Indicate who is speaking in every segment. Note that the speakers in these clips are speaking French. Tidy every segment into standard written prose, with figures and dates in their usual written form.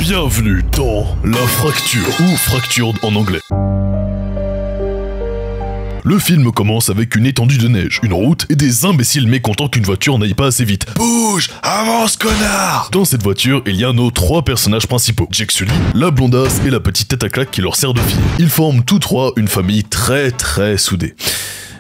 Speaker 1: Bienvenue dans La Fracture, ou Fractured en anglais. Le film commence avec une étendue de neige, une route et des imbéciles mécontents qu'une voiture n'aille pas assez vite. Bouge! Avance, connard! Dans cette voiture, il y a nos trois personnages principaux. Jake Sully, la blondasse et la petite tête à claque qui leur sert de fille. Ils forment tous trois une famille très soudée.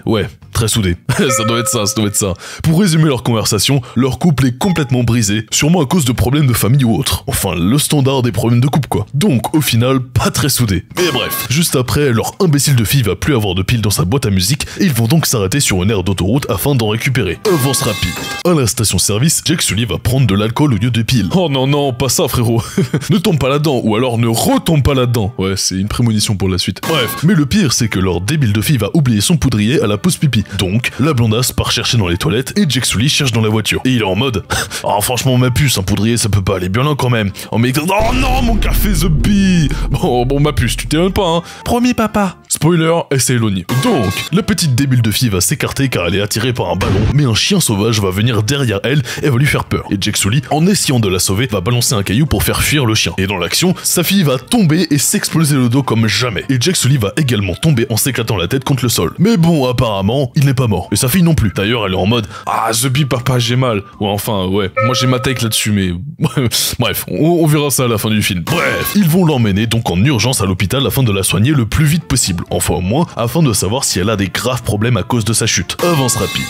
Speaker 1: Ouais, très soudée. ça doit être ça. Pour résumer leur conversation, leur couple est complètement brisé, sûrement à cause de problèmes de famille ou autre. Enfin, le standard des problèmes de couple quoi. Donc, au final, pas très soudés. Mais bref, juste après, leur imbécile de fille va plus avoir de piles dans sa boîte à musique et ils vont donc s'arrêter sur une aire d'autoroute afin d'en récupérer. Avance rapide. À la station-service, Jake Sully va prendre de l'alcool au lieu de piles. Oh non, pas ça frérot. Ne tombe pas là-dedans, ou alors ne retombe pas là-dedans. Ouais, c'est une prémonition pour la suite. Bref, mais le pire c'est que leur débile de fille va oublier son poudrier à la pause pipi. Donc, la blondasse part chercher dans les toilettes et Jake Sully cherche dans la voiture. Et il est en mode oh franchement ma puce, un poudrier ça peut pas aller bien loin quand même. Oh mais oh non mon café The Bee. Bon ma puce, tu t'éloignes pas hein. Promis papa. Spoiler, elle s'est éloignée. Donc, la petite débile de fille va s'écarter car elle est attirée par un ballon, mais un chien sauvage va venir derrière elle et va lui faire peur. Et Jake Sully, en essayant de la sauver, va balancer un caillou pour faire fuir le chien. Et dans l'action, sa fille va tomber et s'exploser le dos comme jamais. Et Jake Sully va également tomber en s'éclatant la tête contre le sol. Mais bon, apparemment, il n'est pas mort. Et sa fille non plus. D'ailleurs, elle est en mode ah, The Bee, papa, j'ai mal. Ouais, enfin, ouais. Moi, j'ai ma take là-dessus, mais bref, on verra ça à la fin du film. Bref, ils vont l'emmener donc en urgence à l'hôpital afin de la soigner le plus vite possible. Enfin, au moins, afin de savoir si elle a des graves problèmes à cause de sa chute. Avance rapide.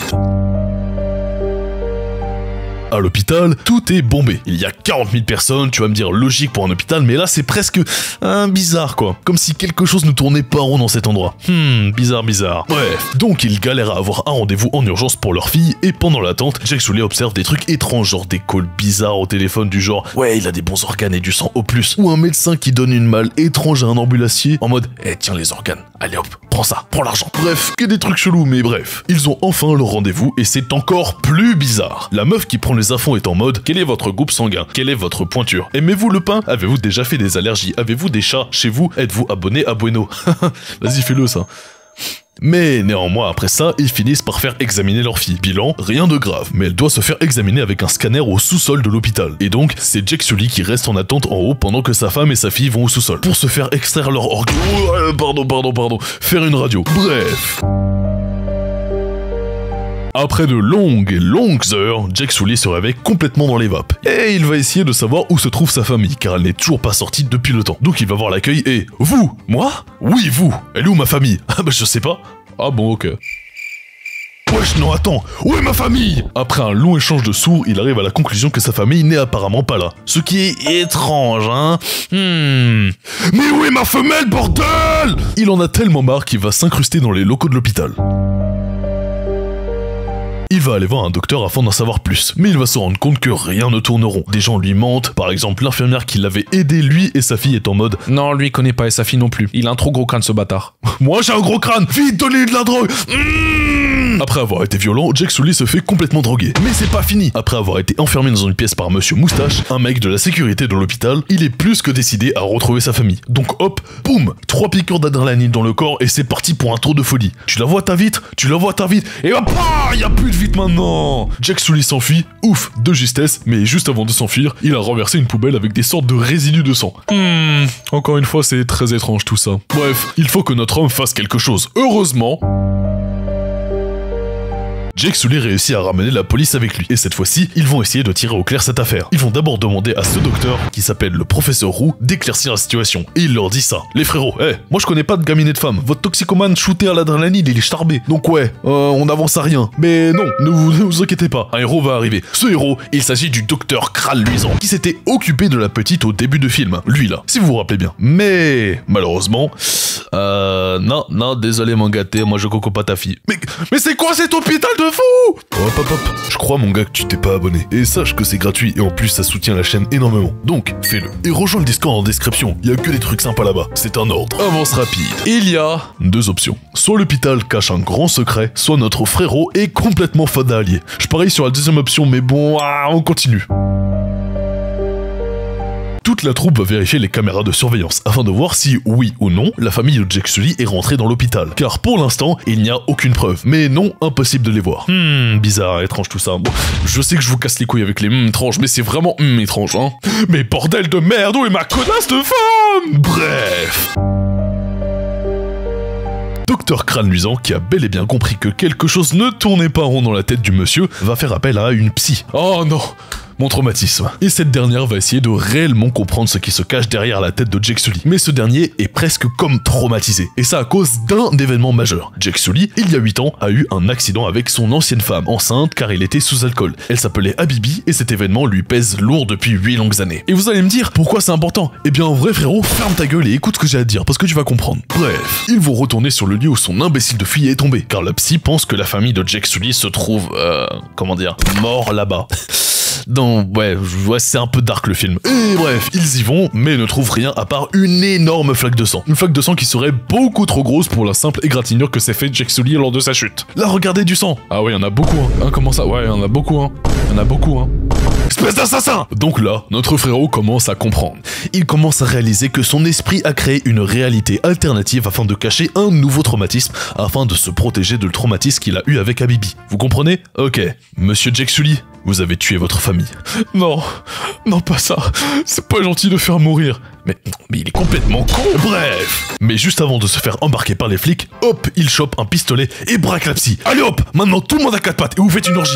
Speaker 1: À l'hôpital, tout est bombé. Il y a 40 000 personnes, tu vas me dire logique pour un hôpital, mais là c'est presque bizarre quoi. Comme si quelque chose ne tournait pas rond dans cet endroit. Bizarre. Bref, donc ils galèrent à avoir un rendez-vous en urgence pour leur fille, et pendant l'attente, Jake Sully observe des trucs étranges, genre des calls bizarres au téléphone du genre ouais il a des bons organes et du sang au plus, ou un médecin qui donne une malle étrange à un ambulancier en mode tiens les organes, allez hop, prends ça, prends l'argent. Bref, que des trucs chelous, mais bref. Ils ont enfin leur rendez-vous et c'est encore plus bizarre. La meuf qui prend les infos est en mode quel est votre groupe sanguin? Quelle est votre pointure? Aimez-vous le pain? Avez-vous déjà fait des allergies? Avez-vous des chats chez vous? Êtes-vous abonné à Bueno? Vas-y fais-le ça. Mais néanmoins après ça, ils finissent par faire examiner leur fille. Bilan, rien de grave, mais elle doit se faire examiner avec un scanner au sous-sol de l'hôpital. Et donc, c'est Jake Sully qui reste en attente en haut pendant que sa femme et sa fille vont au sous-sol pour se faire extraire leur organe. Pardon. Faire une radio. Bref. Après de longues heures, Jake Sully se réveille complètement dans les vapes. Et il va essayer de savoir où se trouve sa famille, car elle n'est toujours pas sortie depuis le temps. Donc il va voir l'accueil et... Vous? Moi? Oui, vous. Elle est où ma famille? Ah bah je sais pas. Ah bon, ok. Wesh, non, attends, où est ma famille? Après un long échange de sourds, il arrive à la conclusion que sa famille n'est apparemment pas là. Ce qui est étrange, hein. Mais où est ma femelle, bordel? Il en a tellement marre qu'il va s'incruster dans les locaux de l'hôpital. Il va aller voir un docteur afin d'en savoir plus, mais il va se rendre compte que rien ne tourne rond. Des gens lui mentent, par exemple l'infirmière qui l'avait aidé lui et sa fille est en mode non lui il connaît pas et sa fille non plus, il a un trop gros crâne ce bâtard. Moi j'ai un gros crâne, vite donnez de la drogue. Après avoir été violent, Jake Sully se fait complètement droguer. Mais c'est pas fini. Après avoir été enfermé dans une pièce par Monsieur Moustache, un mec de la sécurité de l'hôpital, il est plus que décidé à retrouver sa famille. Donc hop, boum, 3 piqûres d'adrénaline dans le corps et c'est parti pour un tour de folie. Tu la vois ta vitre, et hop, y a plus de vitre maintenant. Jake Sully s'enfuit, ouf, de justesse, mais juste avant de s'enfuir, il a renversé une poubelle avec des sortes de résidus de sang. Encore une fois, c'est très étrange tout ça. Bref, il faut que notre homme fasse quelque chose. Heureusement... Jake Sully réussit à ramener la police avec lui, et cette fois-ci, ils vont essayer de tirer au clair cette affaire. Ils vont d'abord demander à ce docteur, qui s'appelle le professeur Roux, d'éclaircir la situation. Et il leur dit ça. Les frérots, moi je connais pas de gaminet de femme, votre toxicomane shooté à l'adrénaline, il est starbé. Donc ouais, on avance à rien. Mais non, ne vous inquiétez pas, un héros va arriver. Ce héros, il s'agit du docteur Kral Luisant, qui s'était occupé de la petite au début du film. Lui là, si vous vous rappelez bien. Mais, malheureusement... non, désolé mon gâté, moi je coco pas ta fille. Mais c'est quoi cet hôpital de fou? Hop, je crois mon gars que tu t'es pas abonné. Et sache que c'est gratuit et en plus ça soutient la chaîne énormément. Donc, fais-le. Et rejoins le Discord en description, il y a que des trucs sympas là-bas. C'est un ordre. Avance rapide. Il y a 2 options. Soit l'hôpital cache un grand secret, soit notre frérot est complètement fada allié. Je parie sur la deuxième option, mais bon, on continue. Toute la troupe va vérifier les caméras de surveillance afin de voir si, oui ou non, la famille de Jack Sully est rentrée dans l'hôpital. Car pour l'instant, il n'y a aucune preuve. Mais non, impossible de les voir. Bizarre, étrange tout ça. Bon, je sais que je vous casse les couilles avec les étranges, mais c'est vraiment étrange, hein. Mais bordel de merde, où est ma connasse de femme? Bref. Docteur Crâne Luisant, qui a bel et bien compris que quelque chose ne tournait pas rond dans la tête du monsieur, va faire appel à une psy. Oh non! Mon traumatisme. Et cette dernière va essayer de réellement comprendre ce qui se cache derrière la tête de Jack Sully. Mais ce dernier est presque comme traumatisé. Et ça à cause d'un événement majeur. Jack Sully, il y a 8 ans, a eu un accident avec son ancienne femme, enceinte car il était sous alcool. Elle s'appelait Habibi et cet événement lui pèse lourd depuis 8 longues années. Et vous allez me dire, pourquoi c'est important? Eh bien en vrai frérot, ferme ta gueule et écoute ce que j'ai à te dire, parce que tu vas comprendre. Bref, ils vont retourner sur le lieu où son imbécile de fille est tombé, car la psy pense que la famille de Jack Sully se trouve, comment dire, mort là-bas. Ouais, c'est un peu dark le film. Et bref, ils y vont, mais ne trouvent rien à part une énorme flaque de sang. Une flaque de sang qui serait beaucoup trop grosse pour la simple égratignure que s'est fait Jack Sully lors de sa chute. Là, regardez du sang. Ah ouais, il y en a beaucoup, hein. Comment ça? Ouais, il y en a beaucoup, hein. Il y en a beaucoup, hein. Espèce d'assassin! Donc là, notre frérot commence à comprendre. Il commence à réaliser que son esprit a créé une réalité alternative afin de cacher un nouveau traumatisme, afin de se protéger de le traumatisme qu'il a eu avec Habibi. Vous comprenez? Ok. Monsieur Jack Sully, vous avez tué votre famille. Non, non pas ça. C'est pas gentil de faire mourir. Mais il est complètement con. Bref. Mais juste avant de se faire embarquer par les flics, hop, il chope un pistolet et braque la psy. Allez hop, maintenant tout le monde à 4 pattes et vous faites une orgie.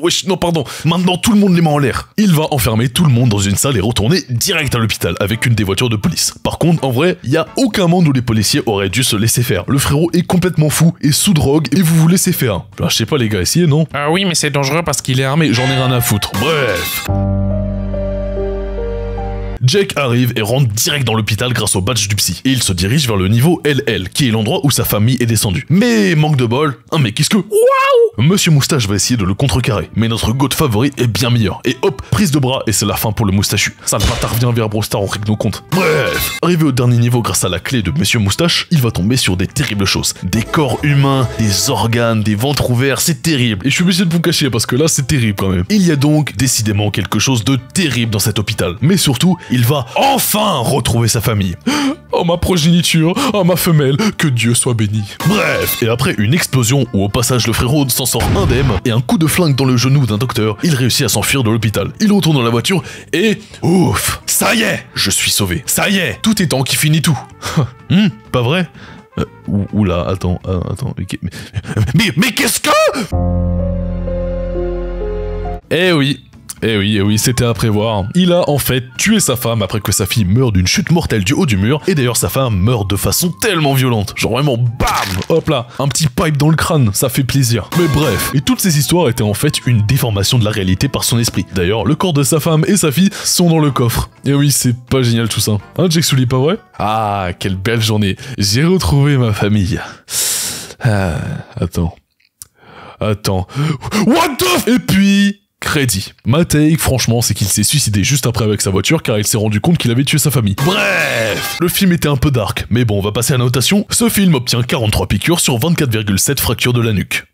Speaker 1: Wesh, non pardon. Maintenant tout le monde les mains en l'air. Il va enfermer tout le monde dans une salle et retourner direct à l'hôpital avec une des voitures de police. Par contre, en vrai, il y a aucun monde où les policiers auraient dû se laisser faire. Le frérot est complètement fou et sous drogue et vous vous laissez faire. Je sais pas les gars, essayez non? Ah oui, mais c'est dangereux parce qu'il est armé. J'en ai rien à foutre. Bref. Jack arrive et rentre direct dans l'hôpital grâce au badge du psy. Et il se dirige vers le niveau LL, qui est l'endroit où sa famille est descendue. Mais manque de bol, un mec qu'est-ce que... Waouh! Monsieur Moustache va essayer de le contrecarrer, mais notre goat favori est bien meilleur. Et hop, prise de bras et c'est la fin pour le moustachu. Ça, le bâtard vient vers Brostar, on règle nos comptes. Bref, arrivé au dernier niveau grâce à la clé de Monsieur Moustache, il va tomber sur des terribles choses. Des corps humains, des organes, des ventres ouverts, c'est terrible. Et je suis obligé de vous cacher parce que là c'est terrible quand même. Il y a donc décidément quelque chose de terrible dans cet hôpital. Mais surtout, il va enfin retrouver sa famille. Oh ma progéniture, oh ma femelle, que Dieu soit béni. Bref, et après une explosion où au passage le frérot s'en sort indemne et un coup de flingue dans le genou d'un docteur, il réussit à s'enfuir de l'hôpital. Il retourne dans la voiture et... Ouf, ça y est, je suis sauvé. Ça y est, tout est temps qui finit tout. Pas vrai? Oula, attends, mais qu'est-ce que... Eh oui, c'était à prévoir. Il a en fait tué sa femme après que sa fille meure d'une chute mortelle du haut du mur. Et d'ailleurs, sa femme meurt de façon tellement violente. Genre vraiment, bam! Hop là, un petit pipe dans le crâne, ça fait plaisir. Mais bref, et toutes ces histoires étaient en fait une déformation de la réalité par son esprit. D'ailleurs, le corps de sa femme et sa fille sont dans le coffre. Et oui, c'est pas génial tout ça. Hein, Jack Sully, pas vrai? Ah, quelle belle journée. J'ai retrouvé ma famille. Attends. What the... Et puis... Crédit. Ma take, franchement, c'est qu'il s'est suicidé juste après avec sa voiture car il s'est rendu compte qu'il avait tué sa famille. Bref, le film était un peu dark, mais bon, on va passer à la notation. Ce film obtient 43 piqûres sur 24,7 fractures de la nuque.